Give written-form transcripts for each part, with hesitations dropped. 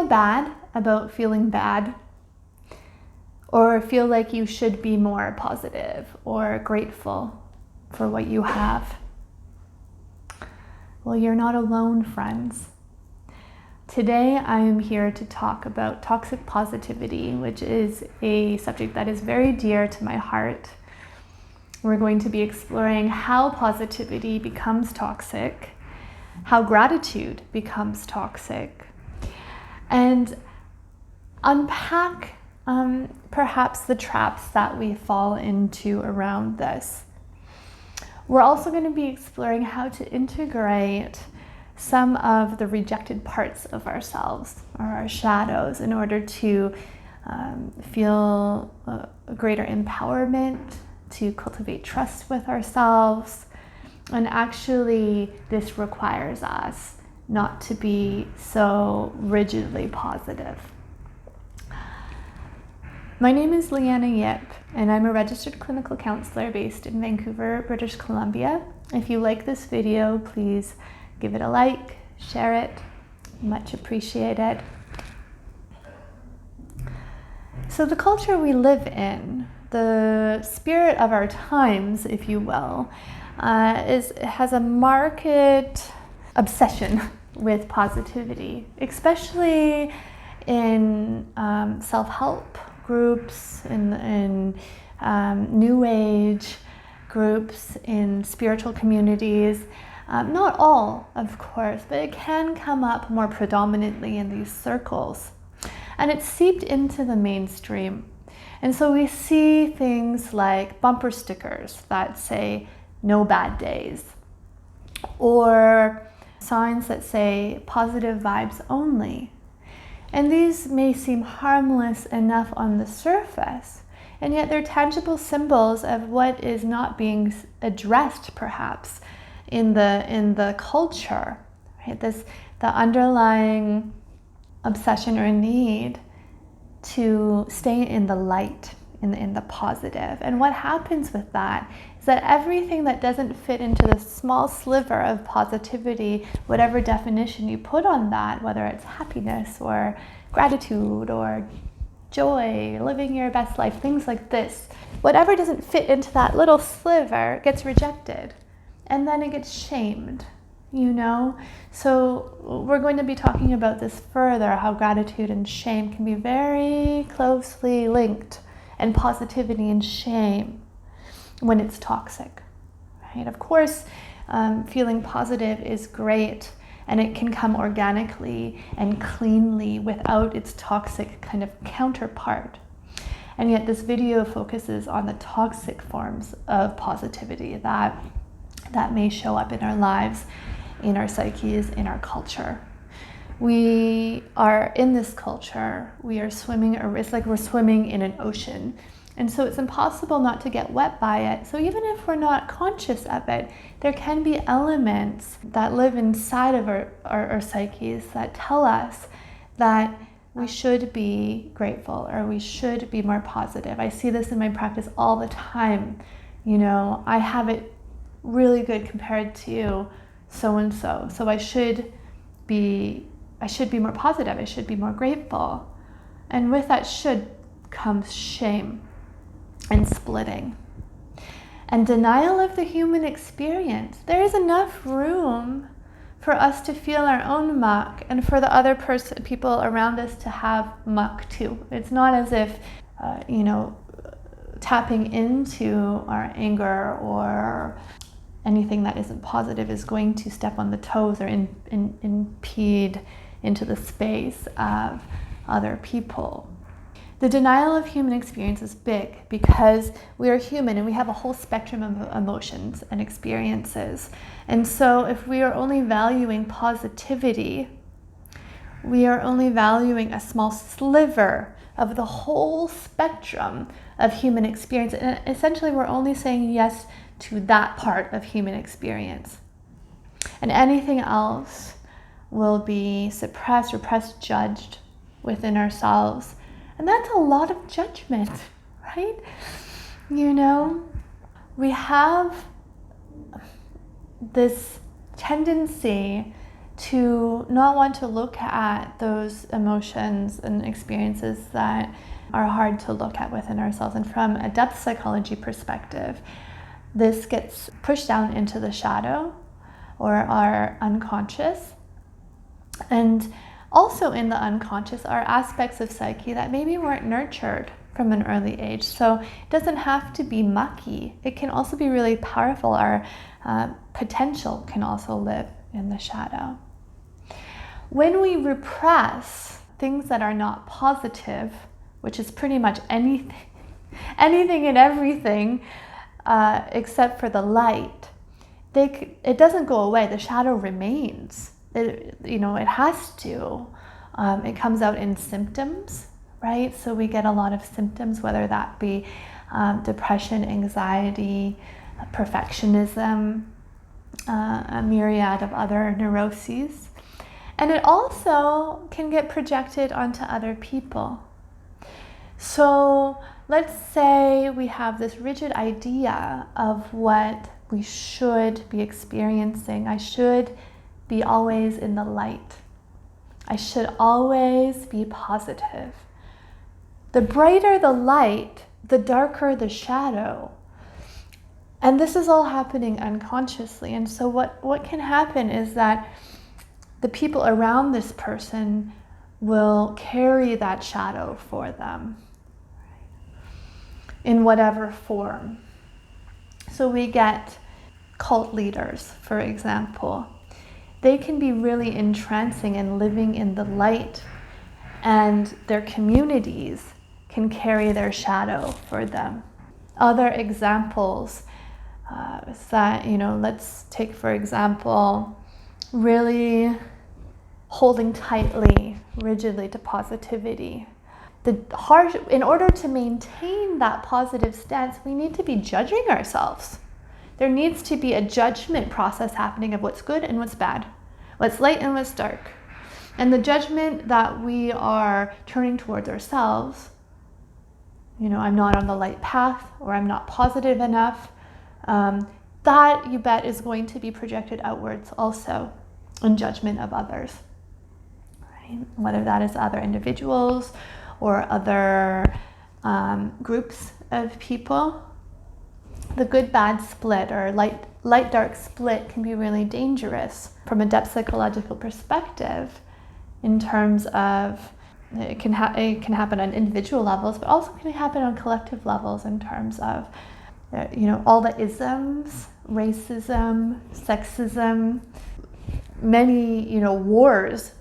feel bad about feeling bad, or feel like you should be more positive or grateful for what you have? Well, you're not alone, friends. Today, I am here to talk about toxic positivity, which is a subject that is very dear to my heart. We're going to be exploring how positivity becomes toxic, how gratitude becomes toxic, and unpack perhaps the traps that we fall into around this. We're also going to be exploring how to integrate some of the rejected parts of ourselves, or our shadows, in order to feel a greater empowerment, to cultivate trust with ourselves. And actually, this requires us not to be so rigidly positive. My name is Leanna Yip, and I'm a registered clinical counselor based in Vancouver, British Columbia. If you like this video, please give it a like, share it, much appreciated. So the culture we live in, the spirit of our times, if you will, has a marked obsession with positivity, especially in self-help groups, in New Age groups, in spiritual communities. Not all, of course, but it can come up more predominantly in these circles. And it's seeped into the mainstream. And so we see things like bumper stickers that say, "No bad days," or signs that say, "Positive vibes only." And these may seem harmless enough on the surface, and yet they're tangible symbols of what is not being addressed, perhaps, in the culture, right? The underlying obsession or need to stay in the light, in the positive. And what happens with that is that everything that doesn't fit into the small sliver of positivity, whatever definition you put on that, whether it's happiness or gratitude or joy, living your best life, things like this, whatever doesn't fit into that little sliver gets rejected. And then it gets shamed, you know? So we're going to be talking about this further, how gratitude and shame can be very closely linked, and positivity and shame when it's toxic, right? Of course, feeling positive is great, and it can come organically and cleanly without its toxic kind of counterpart. And yet this video focuses on the toxic forms of positivity that may show up in our lives, in our psyches, in our culture. We are in this culture, we are swimming, it's like we're swimming in an ocean. And so it's impossible not to get wet by it. So even if we're not conscious of it, there can be elements that live inside of our psyches that tell us that we should be grateful, or we should be more positive. I see this in my practice all the time. You know, I have it really good compared to so-and-so. So I should be more positive. I should be more grateful. And with that should comes shame and splitting and denial of the human experience. There is enough room for us to feel our own muck, and for the other people around us to have muck too. It's not as if, tapping into our anger or anything that isn't positive is going to step on the toes or impede into the space of other people. The denial of human experience is big because we are human and we have a whole spectrum of emotions and experiences. And so if we are only valuing positivity, we are only valuing a small sliver of the whole spectrum of human experience. And essentially we're only saying yes to that part of human experience. And anything else will be suppressed, repressed, judged within ourselves. And that's a lot of judgment, right? You know, we have this tendency to not want to look at those emotions and experiences that are hard to look at within ourselves. And from a depth psychology perspective, this gets pushed down into the shadow or our unconscious. And also in the unconscious are aspects of psyche that maybe weren't nurtured from an early age. So it doesn't have to be mucky. It can also be really powerful. Our potential can also live in the shadow. When we repress things that are not positive, which is pretty much anything and everything except for the light, it doesn't go away. The shadow remains. It has to. It comes out in symptoms, right? So we get a lot of symptoms, whether that be depression, anxiety, perfectionism, a myriad of other neuroses. And it also can get projected onto other people. So let's say we have this rigid idea of what we should be experiencing. I should be always in the light. I should always be positive. The brighter the light, the darker the shadow. And this is all happening unconsciously. And so what can happen is that the people around this person will carry that shadow for them in whatever form. So we get cult leaders, for example. They can be really entrancing and living in the light, and their communities can carry their shadow for them. Other examples is that, let's take, for example, really holding tightly, rigidly to positivity. In order to maintain that positive stance, we need to be judging ourselves. There needs to be a judgment process happening of what's good and what's bad, what's light and what's dark. And the judgment that we are turning towards ourselves, I'm not on the light path, or I'm not positive enough, that, you bet, is going to be projected outwards also in judgment of others, right? Whether that is other individuals or other groups of people. The good-bad split or light-dark split can be really dangerous from a depth psychological perspective, in terms of it can happen on individual levels, but also can happen on collective levels in terms of all the isms, racism, sexism. Many wars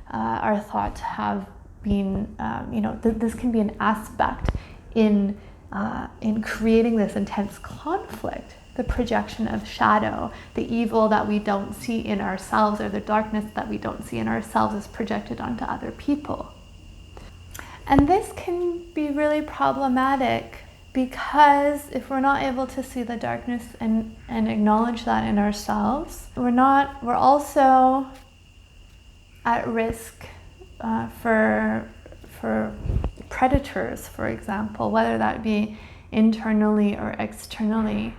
are thought to have been this can be an aspect in creating this intense conflict. The projection of shadow, the evil that we don't see in ourselves, or the darkness that we don't see in ourselves, is projected onto other people. And this can be really problematic, because if we're not able to see the darkness and acknowledge that in ourselves, we're also at risk for predators, for example, whether that be internally or externally.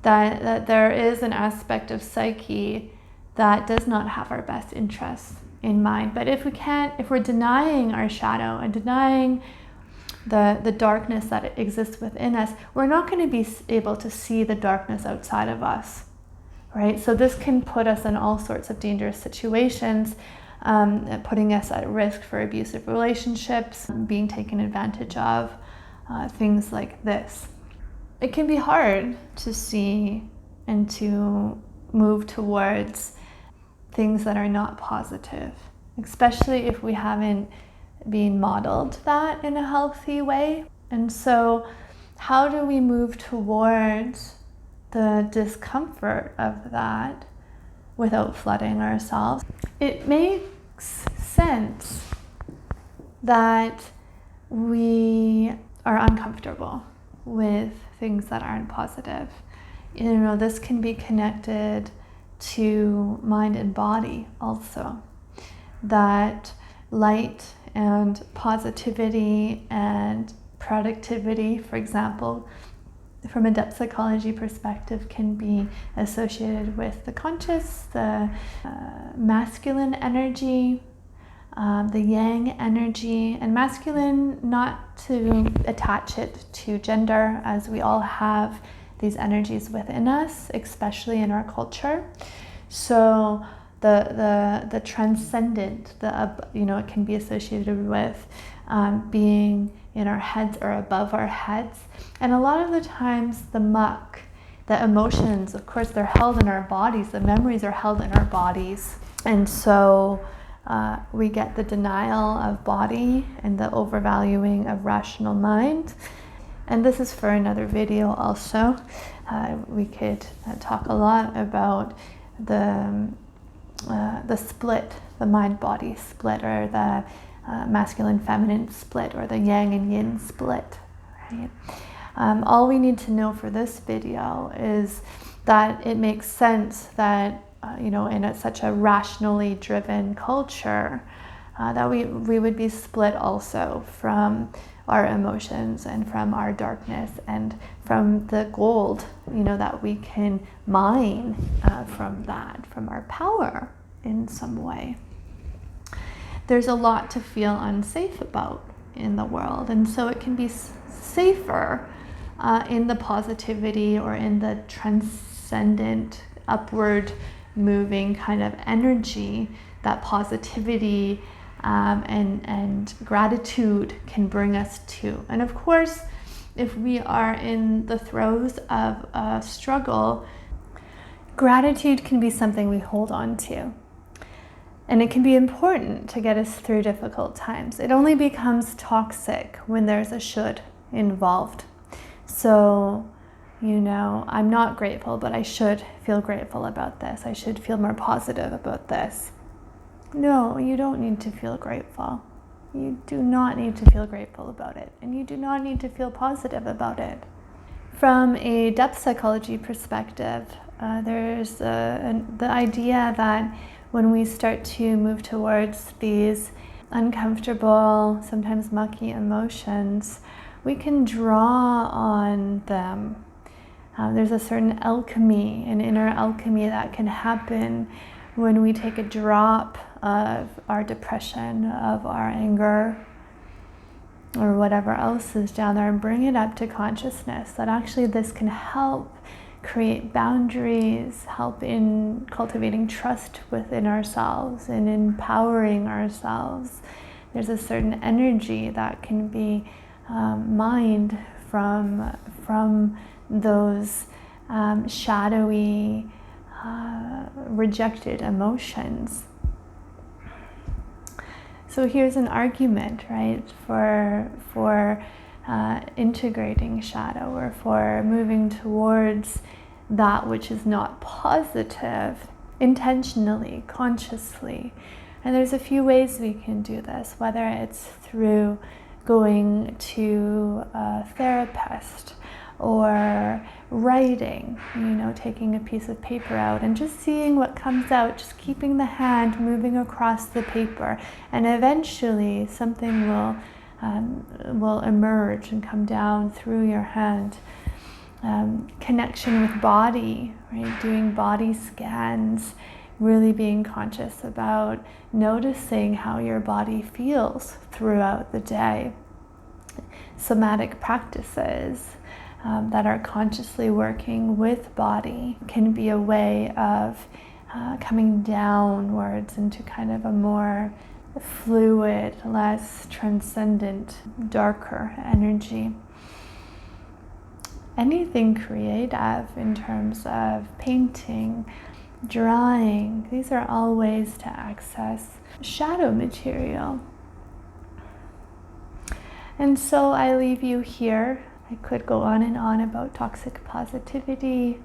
That there is an aspect of psyche that does not have our best interests in mind. But if we're denying our shadow and denying the darkness that exists within us, we're not going to be able to see the darkness outside of us, right? So this can put us in all sorts of dangerous situations, putting us at risk for abusive relationships, being taken advantage of, things like this. It can be hard to see and to move towards things that are not positive, especially if we haven't been modeled that in a healthy way. And so how do we move towards the discomfort of that without flooding ourselves? It makes sense that we are uncomfortable with things that aren't positive. This can be connected to mind and body also. That light and positivity and productivity, for example, from a depth psychology perspective, can be associated with the conscious, the masculine energy, the yang energy, and masculine, not to attach it to gender, as we all have these energies within us, especially in our culture. So the transcendent, it can be associated with being in our heads or above our heads. And a lot of the times the muck, the emotions, of course, they're held in our bodies, the memories are held in our bodies. And so we get the denial of body and the overvaluing of rational mind. And this is for another video also. We could talk a lot about the split, the mind-body split, or the masculine-feminine split, or the yang and yin split, right? All we need to know for this video is that it makes sense that, in such a rationally driven culture, that we would be split also from our emotions and from our darkness and from the gold, that we can mine from that, from our power in some way. There's a lot to feel unsafe about in the world, and so it can be safer in the positivity or in the transcendent, upward moving kind of energy that positivity and gratitude can bring us to. And of course, if we are in the throes of a struggle, gratitude can be something we hold on to. And it can be important to get us through difficult times. It only becomes toxic when there's a should involved. So, I'm not grateful, but I should feel grateful about this. I should feel more positive about this. No, you don't need to feel grateful. You do not need to feel grateful about it. And you do not need to feel positive about it. From a depth psychology perspective, there's the idea that when we start to move towards these uncomfortable, sometimes mucky emotions, we can draw on them. There's a certain alchemy, an inner alchemy that can happen when we take a drop of our depression, of our anger, or whatever else is down there, and bring it up to consciousness. That actually this can help create boundaries, help in cultivating trust within ourselves and empowering ourselves. There's a certain energy that can be mined from those shadowy, rejected emotions. So here's an argument, right, for integrating shadow, or for moving towards that which is not positive intentionally, consciously. And there's a few ways we can do this, whether it's through going to a therapist, or writing, taking a piece of paper out and just seeing what comes out, just keeping the hand moving across the paper, and eventually something will emerge and come down through your hand. Connection with body, right? Doing body scans, really being conscious about noticing how your body feels throughout the day. Somatic practices that are consciously working with body can be a way of coming downwards into kind of a more fluid, less transcendent, darker energy. Anything creative in terms of painting, drawing, these are all ways to access shadow material. And so I leave you here. I could go on and on about toxic positivity,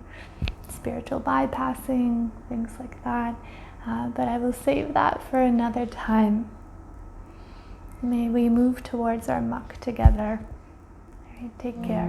spiritual bypassing, things like that. But I will save that for another time. May we move towards our muck together. All right, take care.